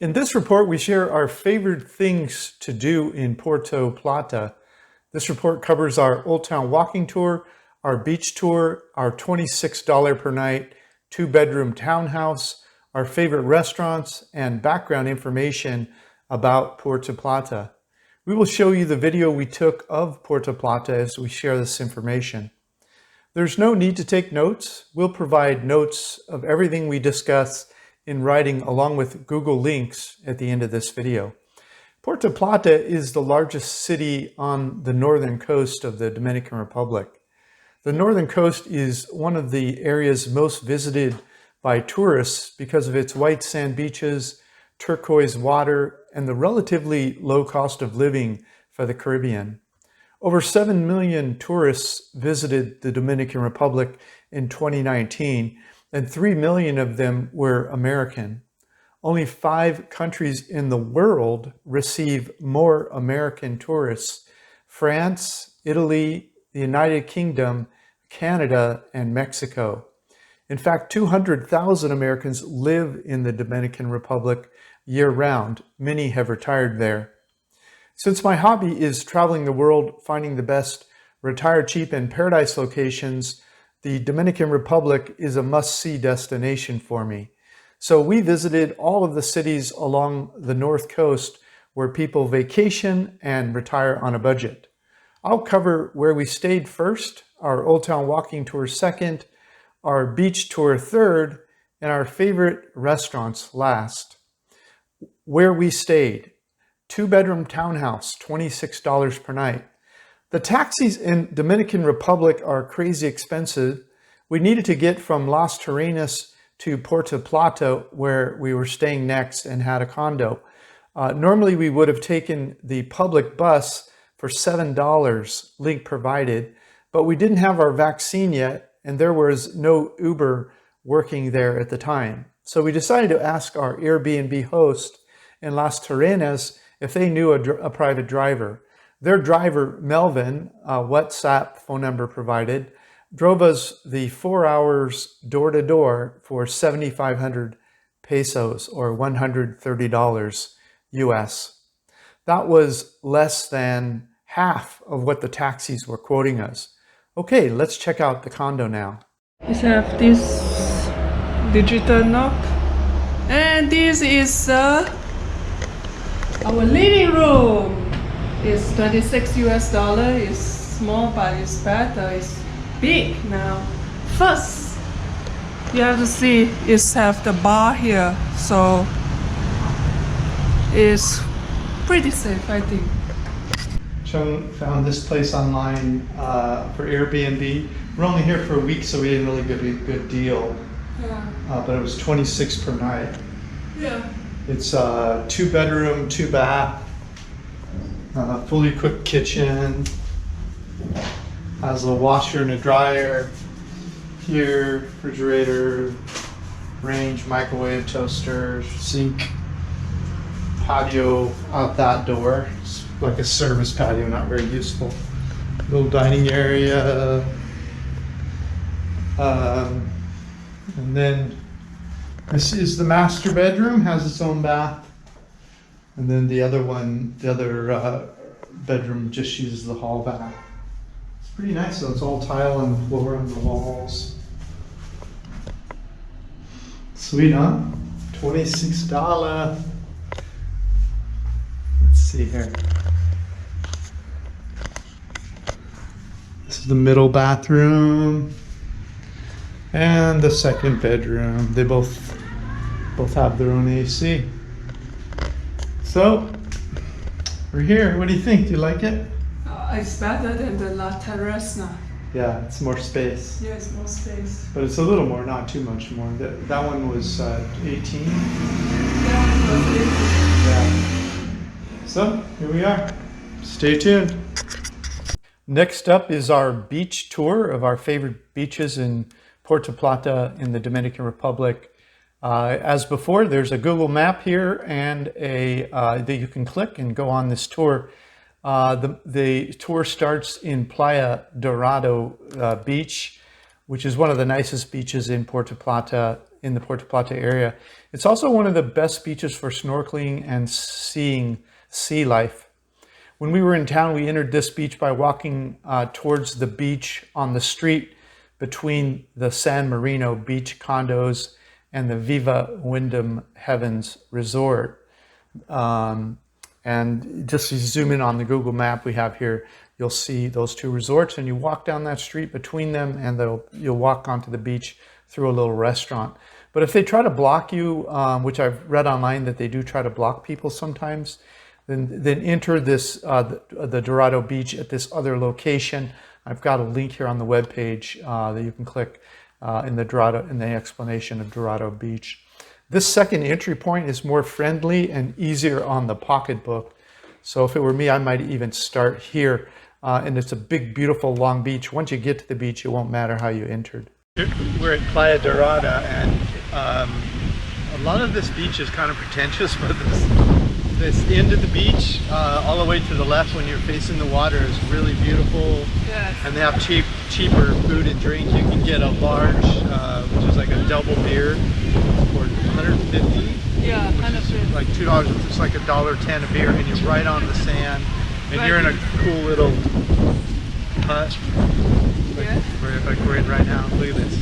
In this report, we share our favorite things to do in Puerto Plata. This report covers our Old Town walking tour, our beach tour, our $26 per night, 2-bedroom townhouse, our favorite restaurants, and background information about Puerto Plata. We will show you the video we took of Puerto Plata as we share this information. There's no need to take notes. We'll provide notes of everything we discuss in writing along with Google links at the end of this video. Puerto Plata is the largest city on the northern coast of the Dominican Republic. The northern coast is one of the areas most visited by tourists because of its white sand beaches, turquoise water, and the relatively low cost of living for the Caribbean. Over 7 million tourists visited the Dominican Republic in 2019, and 3 million of them were American. Only 5 countries in the world receive more American tourists: France, Italy, the United Kingdom, Canada, and Mexico. In fact, 200,000 Americans live in the Dominican Republic year-round. Many have retired there. Since my hobby is traveling the world, finding the best retire cheap and paradise locations, the Dominican Republic is a must-see destination for me. So we visited all of the cities along the north coast where people vacation and retire on a budget. I'll cover where we stayed first, our Old Town walking tour second, our beach tour third, and our favorite restaurants last. Where we stayed: 2-bedroom townhouse, $26 per night. The taxis in Dominican Republic are crazy expensive. We needed to get from Las Terrenas to Puerto Plata, where we were staying next and had a condo. Normally we would have taken the public bus for $7, link provided, but we didn't have our vaccine yet, and there was no Uber working there at the time. So we decided to ask our Airbnb host in Las Terrenas if they knew a private driver. Their driver, Melvin, WhatsApp phone number provided, drove us the 4 hours door-to-door for 7,500 pesos or $130 US. That was less than half of what the taxis were quoting us. Okay, let's check out the condo now. We have this digital knock, and this is our living room. It's $26 US. It's small, but it's better. It's big now. First, you have to see it's have the bar here, so it's pretty safe, I think. Chung found this place online for Airbnb. We're only here for a week, so we didn't really get a good deal. Yeah. But it was $26 per night. Yeah. It's a 2-bedroom, 2-bath, fully equipped kitchen. Has a washer and a dryer here, refrigerator, range, microwave, toaster, sink, patio out that door. It's like a service patio, not very useful. Little dining area. And then this is the master bedroom, has its own bath. And then the other one, the other bedroom just uses the hall bath. It's pretty nice though, it's all tile on the floor and the walls. Sweet, huh? $26. Let's see here. This is the middle bathroom and the second bedroom. They both have their own AC. So we're here. What do you think? Do you like it? It's better than the La Terracina. Yeah, it's more space. Yeah, it's more space. But it's a little more, not too much more. That one was 18. That one was 18. Yeah. So here we are. Stay tuned. Next up is our beach tour of our favorite beaches in Puerto Plata in the Dominican Republic. As before, there's a Google map here and that you can click and go on this tour. The tour starts in Playa Dorado Beach, which is one of the nicest beaches in Puerto Plata. in the Puerto Plata area. It's also one of the best beaches for snorkeling and seeing sea life. When we were in town, we entered this beach by walking towards the beach on the street between the San Marino beach condos and the Viva Wyndham Heavens Resort. And just as you zoom in on the Google map we have here, you'll see those two resorts, and you walk down that street between them, and you'll walk onto the beach through a little restaurant. But if they try to block you, which I've read online that they do try to block people sometimes, then enter this the Dorado Beach at this other location. I've got a link here on the webpage that you can click in the explanation of Dorado Beach. This second entry point is more friendly and easier on the pocketbook. So if it were me, I might even start here. And it's a big, beautiful, long beach. Once you get to the beach, it won't matter how you entered. We're at Playa Dorada, and a lot of this beach is kind of pretentious, but this end of the beach, all the way to the left when you're facing the water, is really beautiful. Yes. And they have cheaper food and drink. You can get a large, which is like a double beer, for $150. Yeah, $150. Like $2. It's like $1.10 a beer, and you're right on the sand, and you're in a cool little hut. Like we're in right now. Look at this.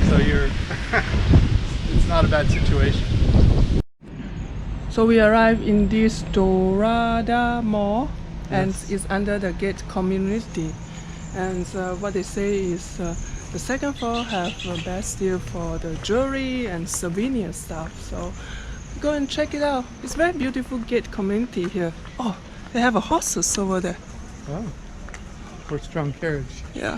So it's not a bad situation. So we arrived in this Dorada Mall, and it's under the Gate community. And what they say is the second floor have the best deal for the jewelry and souvenir stuff. So go and check it out. It's very beautiful Gate community here. Oh, they have a horses over there. Oh, horse-drawn carriage. Yeah.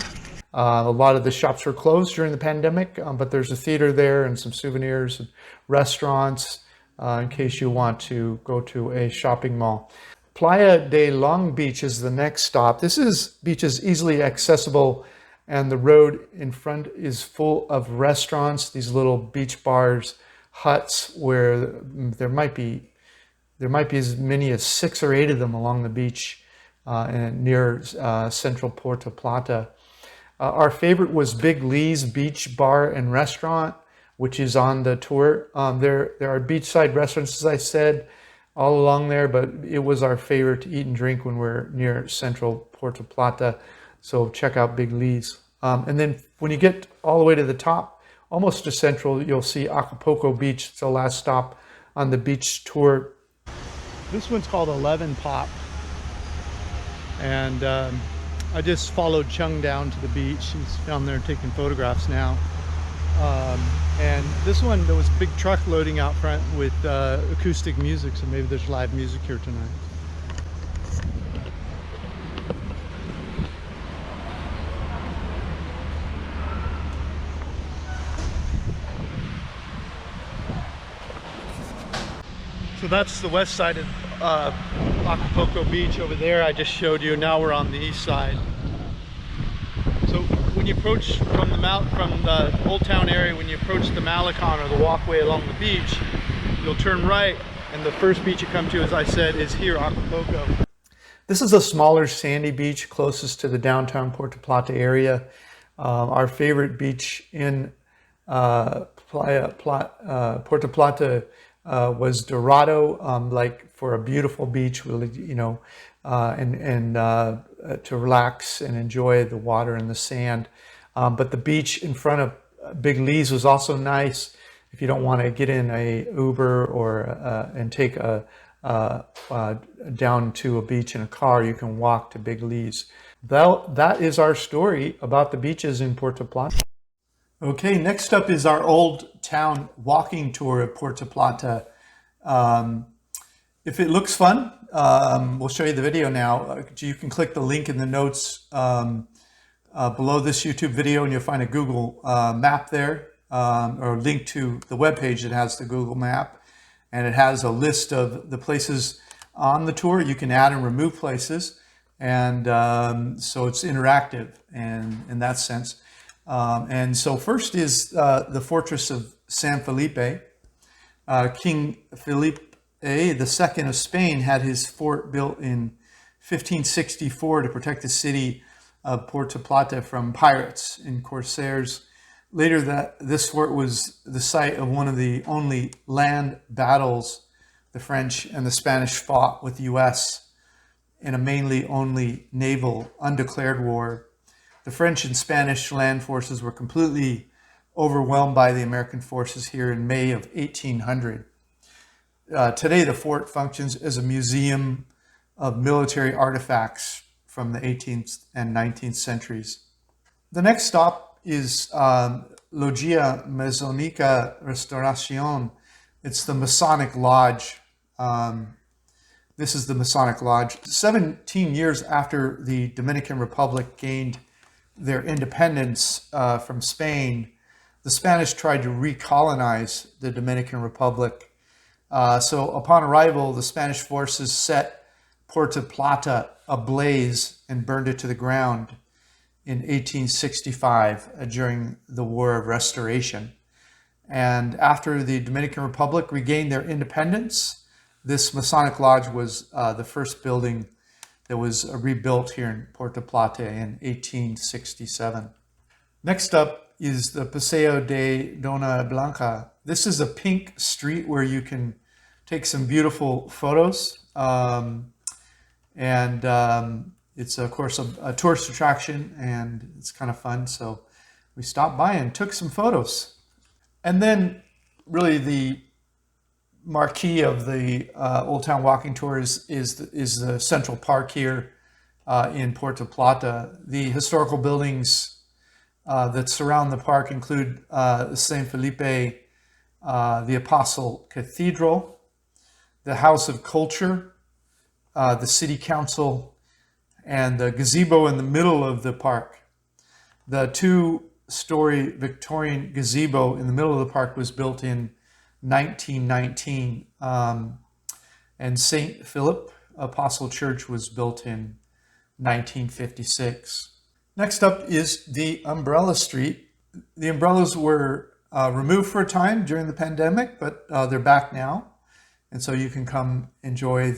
A lot of the shops were closed during the pandemic, but there's a theater there and some souvenirs and restaurants in case you want to go to a shopping mall. Playa de Long Beach is the next stop. This beach is easily accessible, and the road in front is full of restaurants, these little beach bars, huts, where there might be as many as 6 or 8 of them along the beach near central Puerto Plata. Our favorite was Big Lee's Beach Bar and Restaurant, which is on the tour. There are beachside restaurants, as I said, all along there, but it was our favorite to eat and drink when we're near central Puerto Plata. So check out Big Lee's. And then when you get all the way to the top, almost to central, you'll see Acapulco Beach. It's the last stop on the beach tour. This one's called 11 Pop. And I just followed Chung down to the beach. He's down there taking photographs now. And this one, there was a big truck loading out front with acoustic music, so maybe there's live music here tonight. So that's the west side of Acapulco Beach over there. I just showed you. Now we're on the east side. So when you approach from the Old Town area, when you approach the Malecon or the walkway along the beach, you'll turn right, and the first beach you come to, as I said, is here, Acapulco. This is a smaller sandy beach closest to the downtown Puerto Plata area. Our favorite beach in Puerto Plata was Dorado, like for a beautiful beach, really, you know, to relax and enjoy the water and the sand. But the beach in front of Big Lee's was also nice. If you don't want to get in a Uber or and take down to a beach in a car, you can walk to Big Lee's. That is our story about the beaches in Puerto Plata. Okay, next up is our Old Town walking tour of Puerto Plata. If it looks fun, we'll show you the video now. You can click the link in the notes below this YouTube video, and you'll find a Google map there, or link to the webpage that has the Google map, and it has a list of the places on the tour. You can add and remove places, and so it's interactive and in that sense. And so first is the fortress of San Felipe. King Felipe II of Spain had his fort built in 1564 to protect the city of Puerto Plata from pirates and corsairs. Later, this fort was the site of one of the only land battles the French and the Spanish fought with the U.S. in a mainly only naval, undeclared war. The French and Spanish land forces were completely overwhelmed by the American forces here in May of 1800. Today, the fort functions as a museum of military artifacts from the 18th and 19th centuries. The next stop is Logia Masonica Restauración. It's the Masonic Lodge. This is the Masonic Lodge. 17 years after the Dominican Republic gained their independence from Spain, the Spanish tried to recolonize the Dominican Republic. So upon arrival, the Spanish forces set Puerto Plata ablaze and burned it to the ground in 1865 during the War of Restoration. And after the Dominican Republic regained their independence, this Masonic Lodge was the first building that was rebuilt here in Puerto Plata in 1867. Next up is the Paseo de Dona Blanca. This is a pink street where you can take some beautiful photos. It's, of course, a tourist attraction, and it's kind of fun. So we stopped by and took some photos. And then really the marquee of the Old Town Walking Tour is the Central Park here in Puerto Plata. The historical buildings that surround the park include St. Felipe, the Apostle Cathedral, the House of Culture, the City Council, and the gazebo in the middle of the park. The two-story Victorian gazebo in the middle of the park was built in 1919, and St. Philip Apostle Church was built in 1956. Next up is the Umbrella Street. The umbrellas were removed for a time during the pandemic, but they're back now. And so you can come enjoy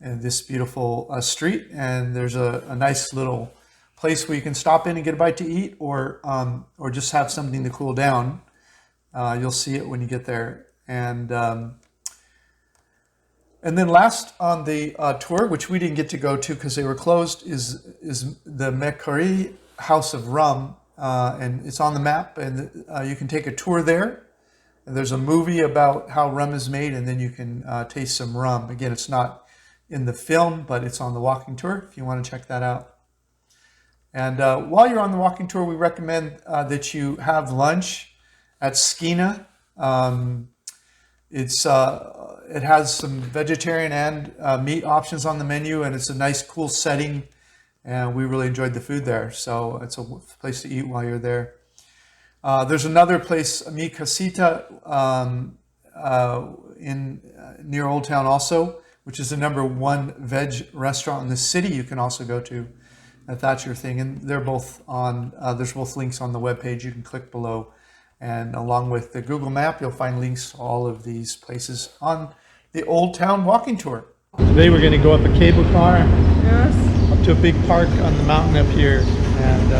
this beautiful street. And there's a nice little place where you can stop in and get a bite to eat, or just have something to cool down. You'll see it when you get there. And then last on the tour, which we didn't get to go to because they were closed, is the 𝗏𝐻𝐿 House of Rum. And it's on the map, and you can take a tour there. And there's a movie about how rum is made, and then you can taste some rum. Again, it's not in the film, but it's on the walking tour if you want to check that out. And while you're on the walking tour, we recommend that you have lunch at 𝐂𝐻𝐿. It has some vegetarian and meat options on the menu, and it's a nice, cool setting, and we really enjoyed the food there. So it's a place to eat while you're there. There's another place, Mi Casita, near Old Town also, which is the #1 veg restaurant in the city you can also go to, if that's your thing. And they're both on, there's both links on the webpage. You can click below. And along with the Google map, you'll find links to all of these places on the Old Town Walking Tour. Today we're going to go up a cable car. Yes. Up to a big park on the mountain up here. And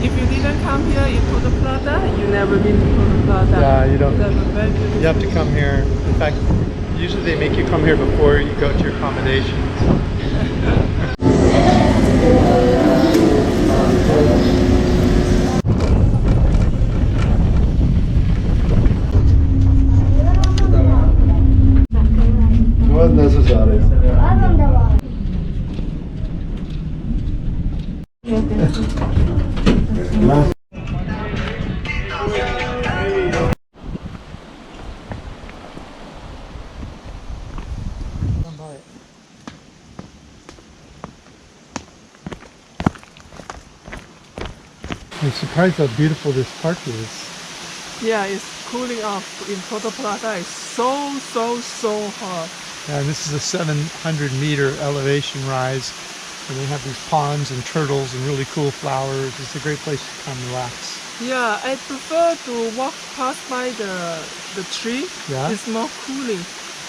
if you didn't come here in Puerto Plata, you never been to Puerto Plata. Yeah, you don't. You have to come here. In fact, usually they make you come here before you go to your accommodations. No es necesario. ¿A dónde va? I'm surprised how beautiful this park is. Yeah, it's cooling off in Puerto Plata. It's so hot. Yeah, and this is a 700-meter elevation rise. And they have these ponds and turtles and really cool flowers. It's a great place to come relax. Yeah, I prefer to walk past by the tree. Yeah? It's more cooling.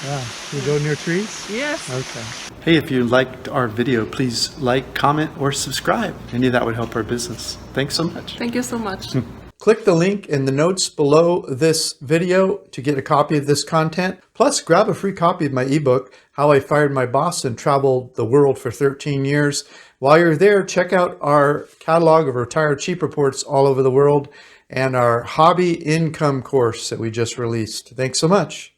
Yeah. You go near trees? Yes. Okay. Hey, if you liked our video, please like, comment, or subscribe. Any of that would help our business. Thanks so much. Thank you so much. Click the link in the notes below this video to get a copy of this content. Plus, grab a free copy of my ebook, How I Fired My Boss and Traveled the World for 13 Years. While you're there, check out our catalog of retired cheap reports all over the world and our hobby income course that we just released. Thanks so much.